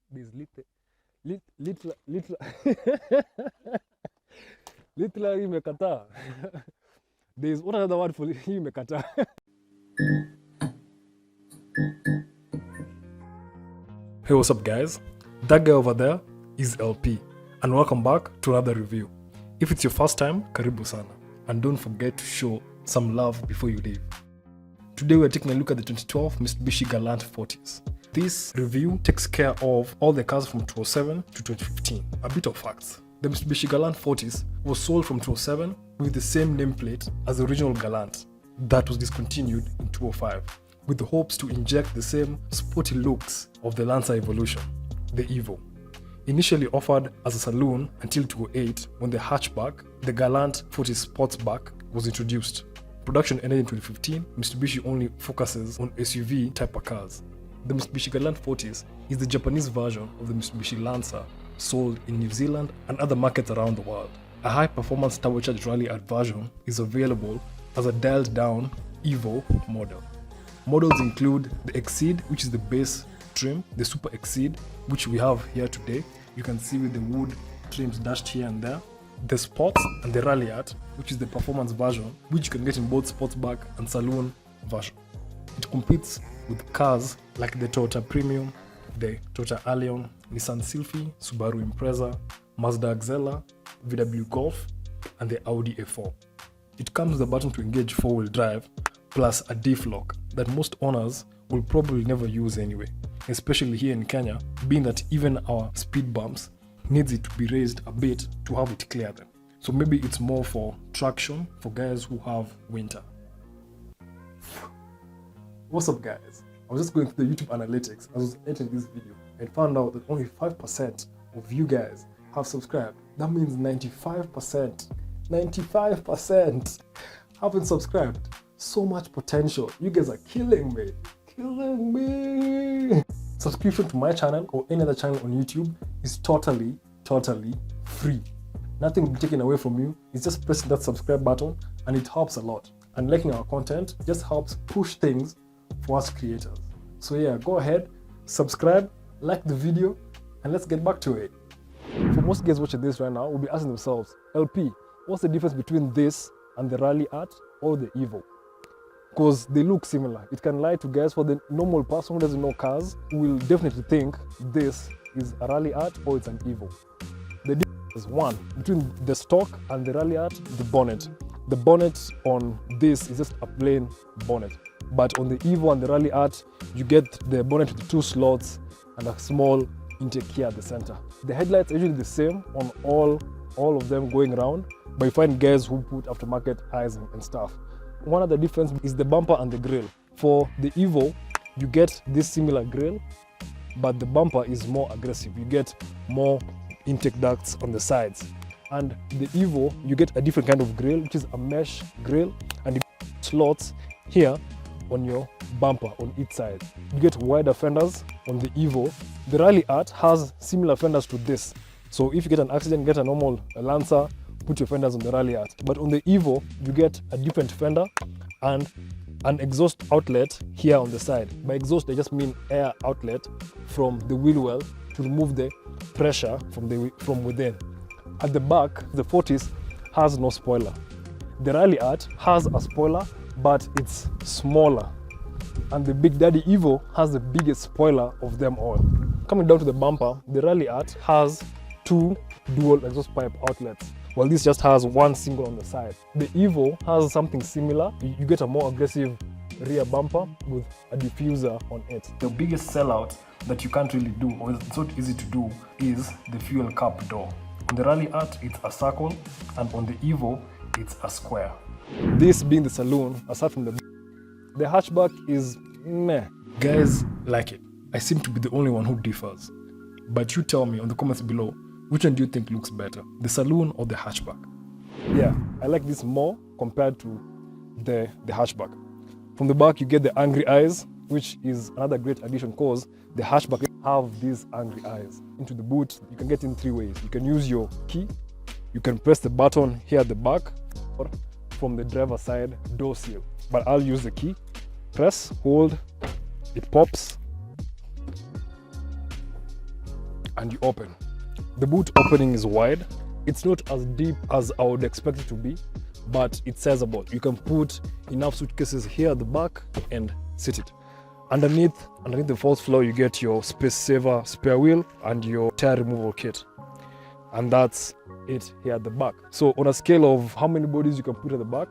There's literally imekataa. There's what another word for hii imekataa. Hey, what's up guys? That guy over there is LP, and welcome back to another review. If it's your first time, karibu sana, and don't forget to show some love before you leave. Today we're taking a look at the 2012 Mitsubishi Galant Fortis. This review takes care of all the cars from 2007 to 2015. A bit of facts. The Mitsubishi Galant Fortis was sold from 2007 with the same nameplate as the original Galant that was discontinued in 2005, with the hopes to inject the same sporty looks of the Lancer Evolution, the Evo. Initially offered as a saloon until 2008 when the hatchback, the Galant Fortis Sportsback, was introduced. Production ended in 2015. Mitsubishi only focuses on SUV type of cars. The Mitsubishi Galant Fortis is the Japanese version of the Mitsubishi Lancer sold in New Zealand and other markets around the world. A high-performance turbocharged Ralliart version is available as a dialed-down Evo model. Models include the Exceed, which is the base trim, the Super Exceed, which we have here today. You can see with the wood trims dashed here and there. The Sports and the Ralliart, which is the performance version, which you can get in both sportsback and saloon version. It competes with cars like the Toyota Premium, the Toyota Allion, Nissan Sylphy, Subaru Impreza, Mazda Axela, VW Golf, and the Audi A4. It comes with a button to engage four-wheel drive, plus a diff lock that most owners will probably never use anyway, especially here in Kenya, being that even our speed bumps needs it to be raised a bit to have it clear them. So maybe it's more for traction for guys who have winter. What's up guys? I was just going through the YouTube analytics as I was editing this video and found out that only 5% of you guys have subscribed. That means 95% haven't subscribed. So much potential. You guys are killing me. Killing me. Subscription to my channel or any other channel on YouTube is totally free. Nothing will be taken away from you. It's just pressing that subscribe button and it helps a lot. And liking our content just helps push things for us creators. So yeah, go ahead, subscribe, like the video, and let's get back to it. For most guys watching this right now will be asking themselves, LP, what's the difference between this and the Ralliart or the Evo? Because they look similar. It can lie to guys. For the normal person who doesn't know cars, who will definitely think this is a Ralliart or it's an Evo. The difference is one, between the stock and the Ralliart, the bonnet. The bonnet on this is just a plain bonnet. But on the Evo and the Ralliart, you get the bonnet with 2 slots and a small intake here at the center. The headlights are usually the same on all of them going around, but you find guys who put aftermarket eyes and stuff. One other difference is the bumper and the grille. For the Evo, you get this similar grille, but the bumper is more aggressive. You get more intake ducts on the sides. And the Evo, you get a different kind of grille, which is a mesh grille, and you get slots here on your bumper on each side. You get wider fenders on the Evo. The Ralliart has similar fenders to this. So if you get an accident, get a normal Lancer, put your fenders on the Ralliart. But on the Evo, you get a different fender and an exhaust outlet here on the side. By exhaust, I just mean air outlet from the wheel well to remove the pressure from within. At the back, the Fortis has no spoiler. The Ralliart has a spoiler, but it's smaller. And the Big Daddy Evo has the biggest spoiler of them all. Coming down to the bumper, the Ralliart has 2 dual exhaust pipe outlets, while this just has 1 single on the side. The Evo has something similar. You get a more aggressive rear bumper with a diffuser on it. The biggest sellout that you can't really do, or it's not easy to do, is the fuel cap door. On the Ralliart, it's a circle, and on the Evo, it's a square. This being the saloon, aside from the hatchback is meh. Guys like it. I seem to be the only one who differs. But you tell me on the comments below, which one do you think looks better, the saloon or the hatchback? Yeah, I like this more compared to the hatchback. From the back, you get the angry eyes, which is another great addition because the hatchback have these angry eyes. Into the boot, you can get in 3 ways. You can use your key, you can press the button here at the back, or from the driver's side door seal. But I'll use the key, press, hold, it pops. and you open. The boot opening is wide. It's not as deep as I would expect it to be, but it's sizable. You can put enough suitcases here at the back and sit it. Underneath the fourth floor, you get your space saver spare wheel and your tire removal kit. And that's it here at the back. So on a scale of how many bodies you can put at the back,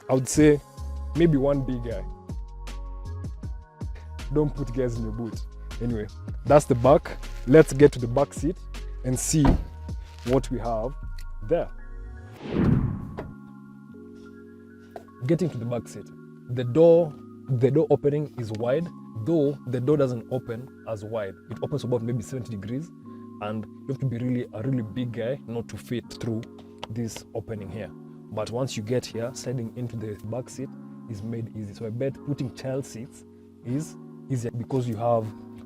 I would say maybe one big guy. Don't put guys in your boot. Anyway, that's the back. Let's get to the back seat and see what we have there. Getting to the back seat, the door opening is wide, though the door doesn't open as wide. It opens about maybe 70 degrees, and you have to be a really big guy not to fit through this opening here. But once you get here, sliding into the back seat is made easy. So I bet putting child seats is easier because you have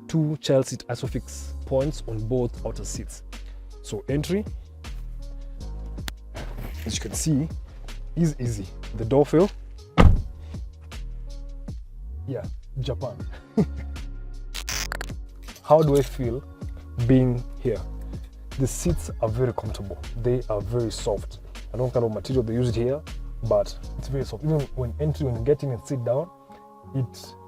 2 child seat isofix points on both outer seats. So entry, as you can see, is easy. The door fill, yeah, Japan. How do I feel being here? The seats are very comfortable. They are very soft. I don't know what kind of material they use here, but it's very soft. Even when you get in and sit down,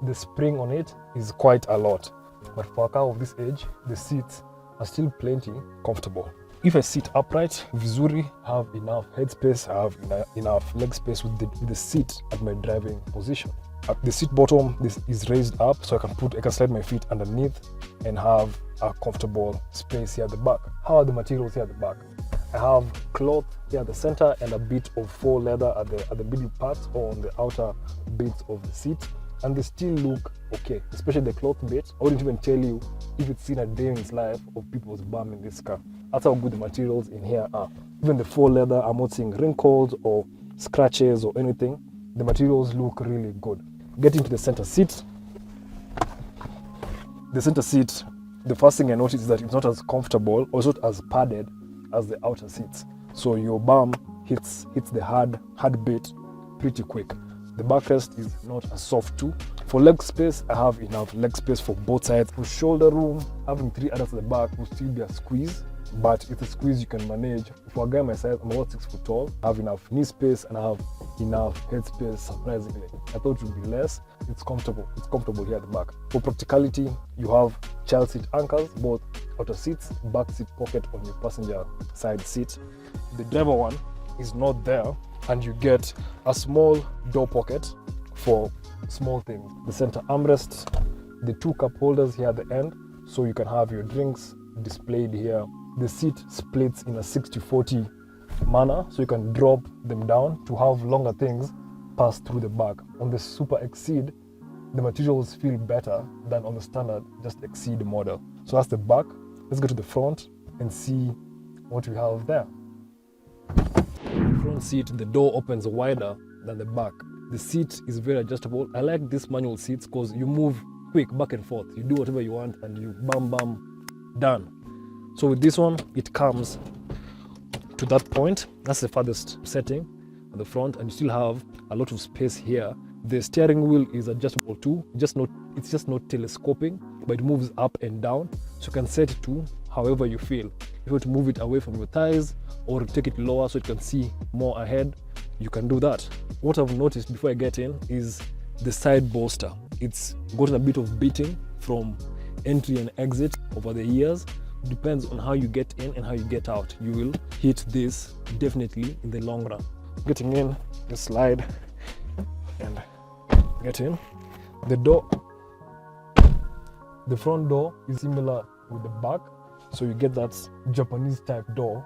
the spring on it is quite a lot. But for a car of this age, the seats are still plenty comfortable. If I sit upright, vizuri, I have enough headspace, I have enough leg space with the seat at my driving position. At the seat bottom, this is raised up, so I can slide my feet underneath and have a comfortable space here at the back. How are the materials here at the back? I have cloth here at the center and a bit of faux leather at the middle parts or on the outer bits of the seat, and they still look okay, especially the cloth bit. I wouldn't even tell you if it's seen a day in its life of people's bum in this car. That's how good the materials in here are. Even the faux leather, I'm not seeing wrinkles or scratches or anything. The materials look really good. Getting to the center seat. The center seat, the first thing I noticed is that it's not as comfortable or it's not as padded as the outer seats. So your bum hits the hard bit pretty quick. The backrest is not as soft too. For leg space, I have enough leg space for both sides. For shoulder room, having 3 adults at the back will still be a squeeze, but it's a squeeze you can manage. For a guy my size, I'm about 6 foot tall. I have enough knee space and I have enough head space, surprisingly. I thought it would be less. It's comfortable. It's comfortable here at the back. For practicality, you have child seat anchors, both outer seats, back seat pocket on your passenger side seat. The driver one is not there, and you get a small door pocket for small things. The center armrest, the 2 cup holders here at the end, so you can have your drinks displayed here. The seat splits in a 60-40 manner, so you can drop them down to have longer things pass through the back. On the Super Exceed, the materials feel better than on the standard just Exceed model. So that's the back. Let's go to the front and see what we have there. The front seat, the door opens wider than the back. The seat is very adjustable. I like these manual seats because you move quick back and forth. You do whatever you want and you bam, done. So with this one, it comes to that point. That's the farthest setting at the front, and you still have a lot of space here. The steering wheel is adjustable too. It's just not telescoping, but it moves up and down. So you can set it to however you feel. If you want to move it away from your thighs or take it lower so you can see more ahead, you can do that. What I've noticed before I get in is the side bolster. It's gotten a bit of beating from entry and exit over the years. It depends on how you get in and how you get out. You will hit this definitely in the long run. Getting in, just slide and get in. The front door is similar with the back, so you get that Japanese type door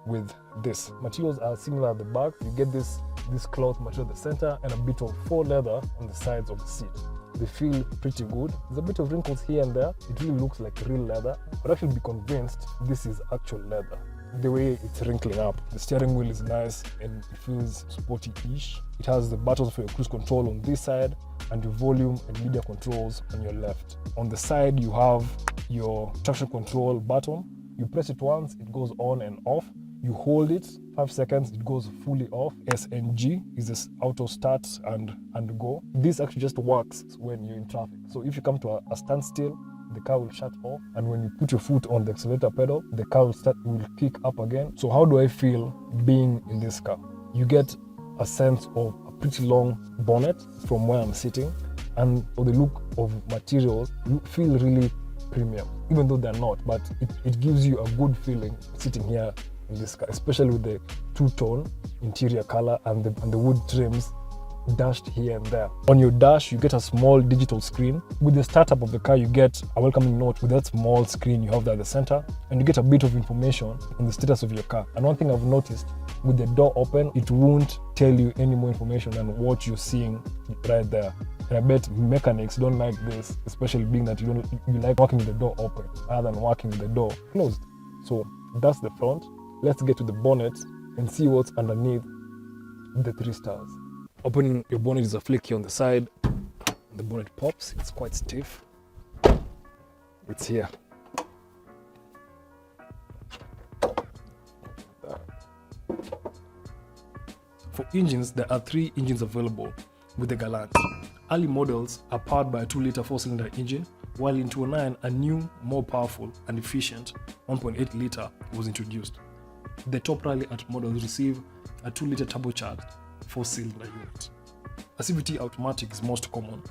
with this. Materials are similar at the back. You get this cloth material at the center and a bit of faux leather on the sides of the seat. They feel pretty good. There's a bit of wrinkles here and there. It really looks like real leather, but actually be convinced this is actual leather. The way it's wrinkling up. The steering wheel is nice and it feels sporty-ish. It has the buttons for your cruise control on this side and your volume and media controls on your left. On the side, you have your traction control button. You press it once, it goes on and off. You hold it 5 seconds, it goes fully off. S and G is this auto start and go. This actually just works when you're in traffic. So if you come to a standstill the car will shut off, and when you put your foot on the accelerator pedal, the car will kick up again. So how do I feel being in this car? You get a sense of a pretty long bonnet from where I'm sitting, and for the look of materials, you feel really premium, even though they're not, but it gives you a good feeling sitting here in this car, especially with the two-tone interior color and the wood trims dashed here and there. On your dash, you get a small digital screen. With the startup of the car, you get a welcoming note with that small screen you have there at the center, and you get a bit of information on the status of your car. And one thing I've noticed, with the door open, it won't tell you any more information than what you're seeing right there. And I bet mechanics don't like this, especially being that you like working with the door open rather than working with the door closed. So that's the front. Let's get to the bonnet and see what's underneath the 3 stars. Opening your bonnet is a flick here on the side. The bonnet pops, it's quite stiff. It's here. For engines, there are 3 engines available with the Galant. Early models are powered by a 2-liter 4-cylinder engine, while in 2009 a new, more powerful and efficient 1.8-liter was introduced. The top Ralliart models receive a 2-liter turbocharged 4-cylinder unit. A CVT automatic is most common,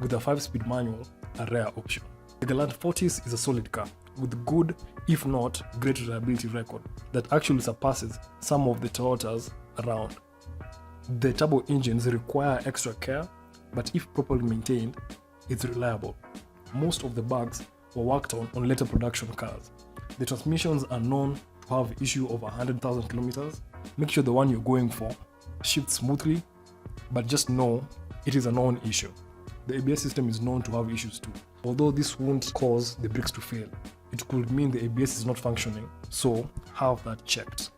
with a 5-speed manual a rare option. The Galant Fortis is a solid car with good, if not great reliability record that actually surpasses some of the Toyotas around. The turbo engines require extra care, but if properly maintained, it's reliable. Most of the bugs were worked on later production cars. The transmissions are known to have issue over 100,000 kilometers. Make sure the one you're going for shifts smoothly, but just know it is a known issue. The ABS system is known to have issues too. Although this won't cause the brakes to fail, it could mean the ABS is not functioning, so have that checked.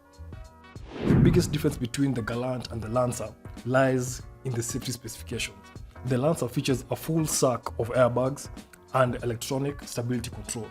The biggest difference between the Galant and the Lancer lies in the safety specifications. The Lancer features a full stack of airbags and electronic stability control.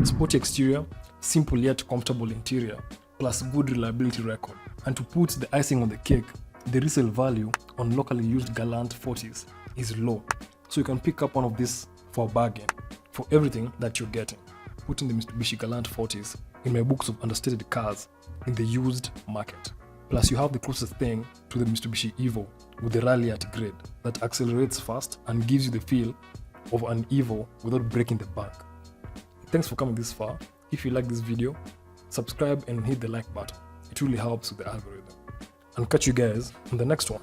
Sporty exterior, simple yet comfortable interior, plus good reliability record. And to put the icing on the cake, the resale value on locally used Galant Fortis is low. So you can pick up one of these for a bargain for everything that you're getting. Putting the Mitsubishi Galant Fortis in my books of understated cars in the used market. Plus you have the closest thing to the Mitsubishi Evo with the Ralliart grade that accelerates fast and gives you the feel of an Evo without breaking the bank. Thanks for coming this far. If you like this video, subscribe and hit the like button. It really helps with the algorithm. And catch you guys on the next one.